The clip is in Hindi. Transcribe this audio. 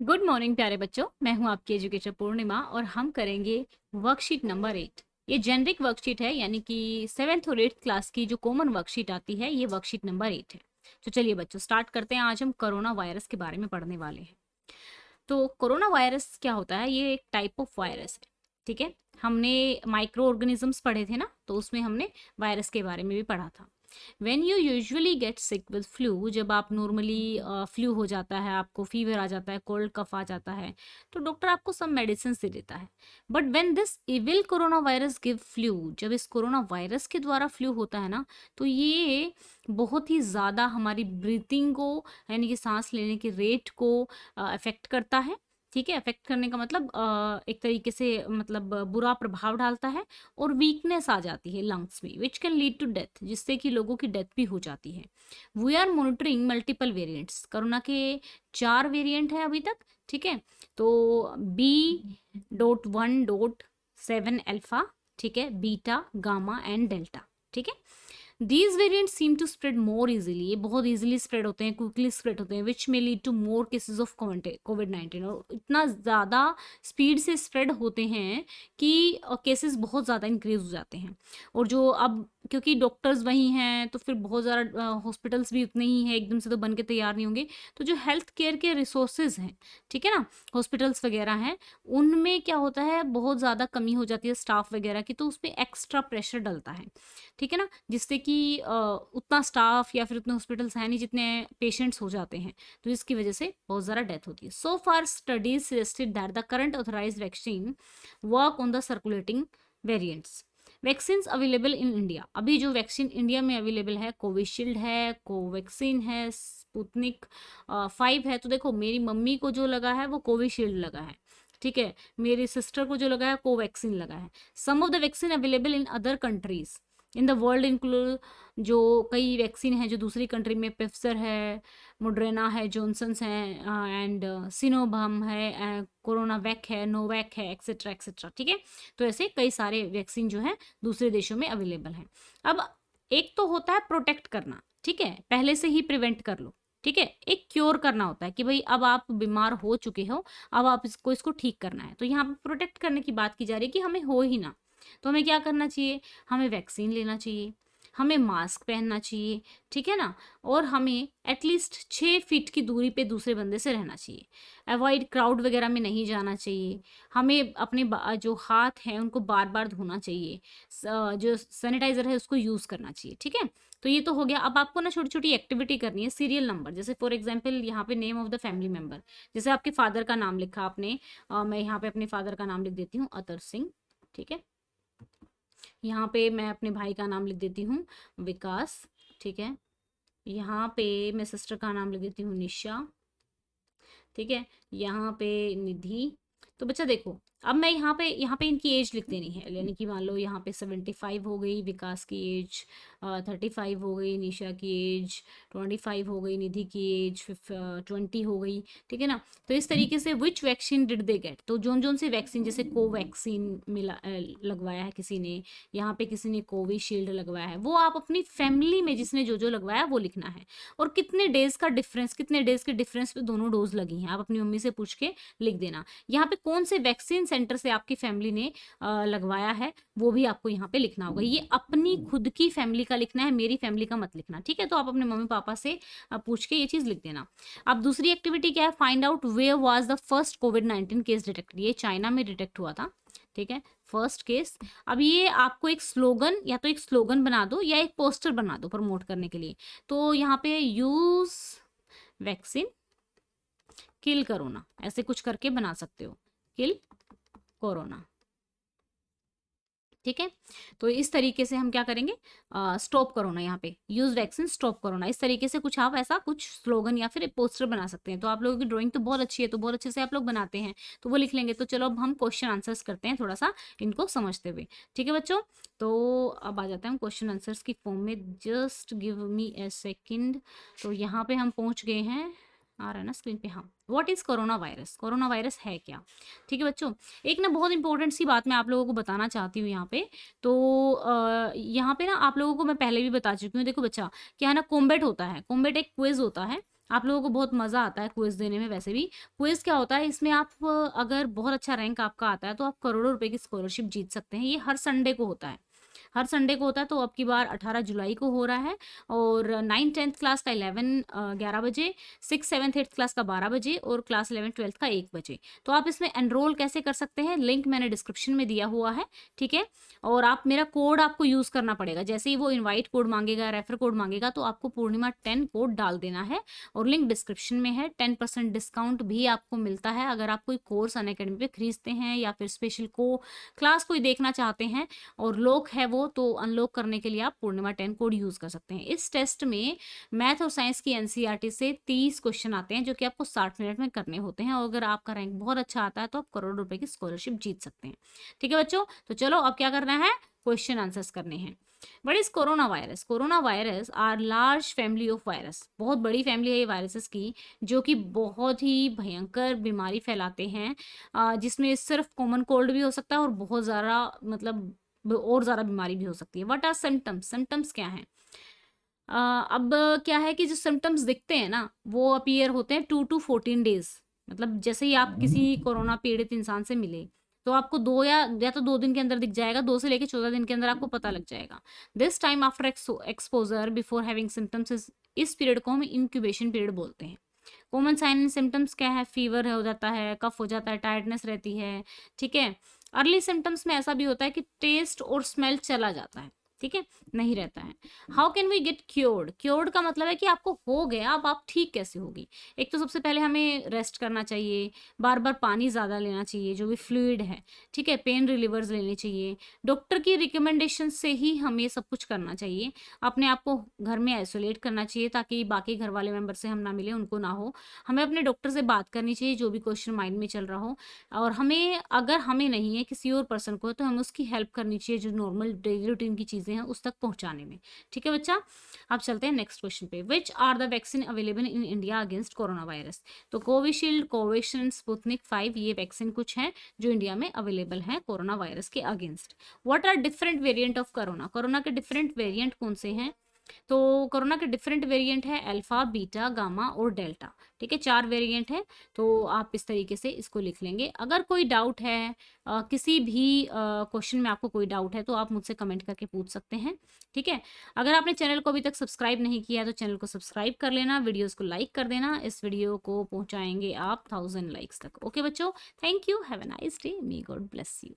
गुड मॉर्निंग प्यारे बच्चों। मैं हूं आपकी एजुकेटर पूर्णिमा और हम करेंगे वर्कशीट नंबर 8। ये जेनरिक वर्कशीट है, यानी कि 7th और 8th क्लास की जो कॉमन वर्कशीट आती है, ये वर्कशीट नंबर 8 है। तो चलिए बच्चों, स्टार्ट करते हैं। आज हम कोरोना वायरस के बारे में पढ़ने वाले हैं। तो कोरोना वायरस क्या होता है? ये एक टाइप ऑफ वायरस है। ठीक है, हमने माइक्रो ऑर्गेनिजम्स पढ़े थे ना, तो उसमें हमने वायरस के बारे में भी पढ़ा था। When you usually get sick with flu, जब आप नॉर्मली फ्लू हो जाता है, आपको फीवर आ जाता है, कोल्ड कफ आ जाता है, तो डॉक्टर आपको सब मेडिसिन दे देता है। But when this evil corona virus give flu, जब इस कोरोना वायरस के द्वारा फ्लू होता है ना, तो ये बहुत ही ज़्यादा हमारी ब्रीथिंग को, यानी कि सांस लेने के रेट को अफेक्ट करता है। ठीक है, अफेक्ट करने का मतलब एक तरीके से मतलब बुरा प्रभाव डालता है, और वीकनेस आ जाती है लंग्स में, which can lead to death, जिससे कि लोगों की डेथ भी हो जाती है। We are monitoring multiple variants. Corona के 4 वेरिएंट है अभी तक। ठीक है, तो B.1.7 अल्फा, ठीक है, बीटा, गामा एंड डेल्टा। ठीक है, these variant seem to spread more easily, ये बहुत इजिली स्प्रेड होते हैं, क्विकली स्प्रेड होते हैं, विच में lead to more cases of covid. और इतना ज़्यादा स्पीड से स्प्रेड होते हैं कि केसेस बहुत ज़्यादा इंक्रीज हो जाते हैं। और जो अब, क्योंकि डॉक्टर्स वही हैं, तो फिर बहुत ज़्यादा हॉस्पिटल्स भी उतने ही हैं, एकदम से तो बन के तैयार नहीं होंगे। तो जो हेल्थ केयर के रिसोर्सेज हैं, ठीक है ना, हॉस्पिटल्स वगैरह हैं, उनमें क्या होता है, बहुत ज़्यादा कमी हो जाती है स्टाफ वगैरह की, तो उस पर एक्स्ट्रा प्रेशर डलता है। ठीक है ना, जिससे कि उतना स्टाफ या फिर उतने हॉस्पिटल्स हैं नहीं जितने पेशेंट्स हो जाते हैं, तो इसकी वजह से बहुत ज़्यादा डेथ होती है। So far studies suggested that the current authorise vaccine work on the circulating variants. Vaccine available in India, अभी जो वैक्सीन इंडिया में अवेलेबल है, कोविशील्ड है, कोवैक्सीन है, स्पुतनिक 5 है। तो देखो, मेरी मम्मी को जो लगा है वो कोविशील्ड लगा है। ठीक है, मेरी सिस्टर को जो लगा है कोवैक्सीन लगा है। Some of the vaccine available in other countries in the world include, जो कई वैक्सीन है जो दूसरी कंट्री में, पिफसर है, मोड्रेना है, जॉनसन्स है, एंड सिनोवाम है, कोरोना वैक है, नोवैक है, एक्सेट्रा एक्सेट्रा। ठीक है, तो ऐसे कई सारे वैक्सीन जो है दूसरे देशों में अवेलेबल हैं। अब एक तो होता है प्रोटेक्ट करना, ठीक है, पहले से ही प्रिवेंट कर लो। ठीक है, एक क्योर करना होता है कि भाई अब आप बीमार हो चुके हो, अब आप इसको ठीक करना है। तो यहाँ पे प्रोटेक्ट करने की बात की जा रही है कि हमें हो ही ना, तो हमें क्या करना चाहिए, हमें वैक्सीन लेना चाहिए, हमें मास्क पहनना चाहिए, ठीक है ना, और हमें एटलीस्ट 6 फीट की दूरी पे दूसरे बंदे से रहना चाहिए, अवॉइड क्राउड वगैरह में नहीं जाना चाहिए, हमें अपने जो हाथ हैं उनको बार बार धोना चाहिए, जो सैनिटाइजर है उसको यूज़ करना चाहिए। ठीक है, तो ये तो हो गया। अब आपको ना छोटी छोटी एक्टिविटी करनी है, सीरियल नंबर, जैसे फॉर एग्जाम्पल यहाँ पे name of the family member, जैसे आपके फादर का नाम लिखा आपने, मैं यहाँ पे अपने फादर का नाम लिख देती हूँ, अतर सिंह। ठीक है, यहाँ पे मैं अपने भाई का नाम लिख देती हूँ, विकास। ठीक है, यहाँ पे मैं सिस्टर का नाम लिख देती हूँ, निशा। ठीक है, यहाँ पे निधि। तो बच्चा देखो, अब मैं यहाँ पे इनकी एज लिख देनी है, यानी कि मान लो यहाँ पे 75 हो गई, विकास की एज 35 हो गई, निशा की एज 25 हो गई, निधि की एज 20 हो गई। ठीक है ना, तो इस तरीके से विच वैक्सीन डिड दे गेट, तो जोन जोन से वैक्सीन, जैसे कोवैक्सीन मिला लगवाया है किसी ने, यहाँ पे किसी ने कोविशील्ड लगवाया है, वो आप अपनी फैमिली में जिसने जो जो लगवाया वो लिखना है, और कितने डेज का डिफरेंस, कितने डेज के डिफरेंस पे दोनों डोज लगी हैं, आप अपनी मम्मी से पूछ के लिख देना। यहाँ पे कौन से वैक्सीन सेंटर से आपकी फैमिली ने लगवाया है वो भी आपको यहाँ पे लिखना होगा। ये अपनी खुद की फैमिली का लिखना है, मेरी फैमिली का मत लिखना। ठीक है, तो आप अपने मम्मी पापा से पूछ के ये चीज लिख देना। अब दूसरी एक्टिविटी क्या है, find out where was the first कोविड-19 केस डिटेक्ट, ये चाइना में डिटेक्ट हुआ था। ठीक है, फर्स्ट केस। अब ये आपको एक स्लोगन, या तो एक स्लोगन बना दो या एक पोस्टर बना दो प्रमोट करने के लिए। तो यहाँ पे यूज वैक्सीन किल कोरोना, ऐसे कुछ करके बना सकते हो, किल कोरोना। ठीक है, तो इस तरीके से हम क्या करेंगे, स्टॉप कोरोना, यहाँ पे यूज वैक्सीन स्टॉप कोरोना, इस तरीके से कुछ आप ऐसा कुछ स्लोगन या फिर एक पोस्टर बना सकते हैं। तो आप लोगों की ड्राइंग तो बहुत अच्छी है, तो बहुत अच्छे से आप लोग बनाते हैं, तो वो लिख लेंगे। तो चलो अब हम क्वेश्चन आंसर्स करते हैं थोड़ा सा इनको समझते हुए। ठीक है बच्चों, तो अब आ जाते हैं हम क्वेश्चन आंसर्स की फॉर्म में, जस्ट गिव मी ए सेकेंड। तो यहाँ पे हम पहुंच गए हैं, आ रहा है ना स्क्रीन पे, हाँ। What is corona virus, corona virus है क्या? ठीक है बच्चों, एक ना बहुत इंपॉर्टेंट सी बात मैं आप लोगों को बताना चाहती हूँ यहाँ पे। तो यहाँ पे ना आप लोगों को मैं पहले भी बता चुकी हूँ। देखो बच्चा, क्या है ना, कॉम्बेट होता है, कॉम्बेट एक क्विज होता है, आप लोगों को बहुत मज़ा आता है क्विज़ देने में। वैसे भी क्विज़ क्या होता है, इसमें आप अगर बहुत अच्छा रैंक आपका आता है तो आप करोड़ों रुपए की स्कॉलरशिप जीत सकते हैं। ये हर संडे को होता है, हर संडे को होता है। तो अब की बार 18 जुलाई को हो रहा है, और 9th-10th क्लास का 11 बजे, 6th-7th-8th क्लास का 12 बजे, और क्लास 11th-12th का 1 बजे। तो आप इसमें एनरोल कैसे कर सकते हैं, लिंक मैंने डिस्क्रिप्शन में दिया हुआ है, ठीक है। और आप मेरा कोड आपको यूज़ करना पड़ेगा। जैसे ही वो इनवाइट कोड मांगेगा, रेफर कोड मांगेगा, तो आपको पूर्णिमा 10 कोड डाल देना है, और लिंक डिस्क्रिप्शन में है। 10% डिस्काउंट भी आपको मिलता है अगर आप कोई कोर्स अनअकैडमी पे खरीदते हैं, या फिर स्पेशल को क्लास कोई देखना चाहते हैं और लॉक है वो, तो अनलॉक करने के लिए आप पूर्णिमा 10 कोड यूज़ कर सकते हैं। इस टेस्ट में मैथ और साइंस की एनसीईआरटी से 30 क्वेश्चन आते हैं, जो कि आपको 60 मिनट में करने होते हैं, और अगर आपका रैंक बहुत अच्छा आता है तो आप करोड़ रुपए की स्कॉलरशिप जीत सकते हैं। ठीक है बच्चों, तो चलो अब क्या करना है, क्वेश्चन आंसर्स करने हैं। What is corona virus? Corona virus are large family of virus, बहुत बड़ी फैमिली है ये वायरसेस की, जो कि बहुत ही भयंकर बीमारी फैलाते हैं, जिसमें सिर्फ कॉमन कोल्ड भी हो सकता है, और बहुत ज़्यादा मतलब और ज़्यादा बीमारी भी हो सकती है। What are symptoms? सिम्टम्स क्या हैं? अब क्या है कि जो सिम्टम्स दिखते हैं ना, वो अपीयर होते हैं 2 to 14 डेज। मतलब जैसे ही आप किसी कोरोना पीड़ित इंसान से मिले, तो आपको 2 या तो 2 दिन के अंदर दिख जाएगा, 2 से लेके 14 दिन के अंदर आपको पता लग जाएगा। This time after exposure before having symptoms इस पीरियड को हम इंक्यूबेशन पीरियड बोलते हैं। कॉमन साइन एंड सिम्टम्स क्या है? फीवर हो जाता है, कफ हो जाता है, टायर्डनेस रहती है, ठीक है। अर्ली सिम्टम्स में ऐसा भी होता है कि टेस्ट और स्मेल चला जाता है, ठीक है, नहीं रहता है। How can we get cured? Cured का मतलब है कि आपको हो गया, अब आप ठीक कैसे होगी? एक तो सबसे पहले हमें रेस्ट करना चाहिए, बार बार पानी ज़्यादा लेना चाहिए, जो भी फ्लूइड है, ठीक है, पेन रिलीवर्स लेने चाहिए, डॉक्टर की रिकमेंडेशन से ही हमें सब कुछ करना चाहिए। अपने आप को घर में आइसोलेट करना चाहिए, ताकि बाकी घर वाले मेंबर से हम ना मिले, उनको ना हो। हमें अपने डॉक्टर से बात करनी चाहिए, जो भी क्वेश्चन माइंड में चल रहा हो, और हमें, अगर हमें नहीं है, किसी और पर्सन को है, तो हमें उसकी हेल्प करनी चाहिए, जो नॉर्मल डेली रूटीन की चीज़ें हैं उस तक पहुंचाने में। ठीक है बच्चा, अब चलते हैं नेक्स्ट क्वेश्चन पे। Which are the vaccine available in India against corona virus? तो कोविशील्ड, कोवैक्सीन, स्पुतनिक 5, ये वैक्सीन कुछ हैं जो इंडिया में अवेलेबल हैं कोरोना वायरस के against. What are different variant of corona? Corona के डिफरेंट वेरिएंट कौन से हैं? तो कोरोना के डिफरेंट वेरिएंट है अल्फा, बीटा, गामा और डेल्टा। ठीक है, 4 वेरिएंट है। तो आप इस तरीके से इसको लिख लेंगे। अगर कोई डाउट है, किसी भी क्वेश्चन में आपको कोई डाउट है, तो आप मुझसे कमेंट करके पूछ सकते हैं। ठीक है, अगर आपने चैनल को अभी तक सब्सक्राइब नहीं किया तो चैनल को सब्सक्राइब कर लेना, वीडियोस को लाइक कर देना। इस वीडियो को पहुंचाएंगे आप 1000 लाइक्स तक। ओके बच्चों, thank you, have a nice day, may God bless you.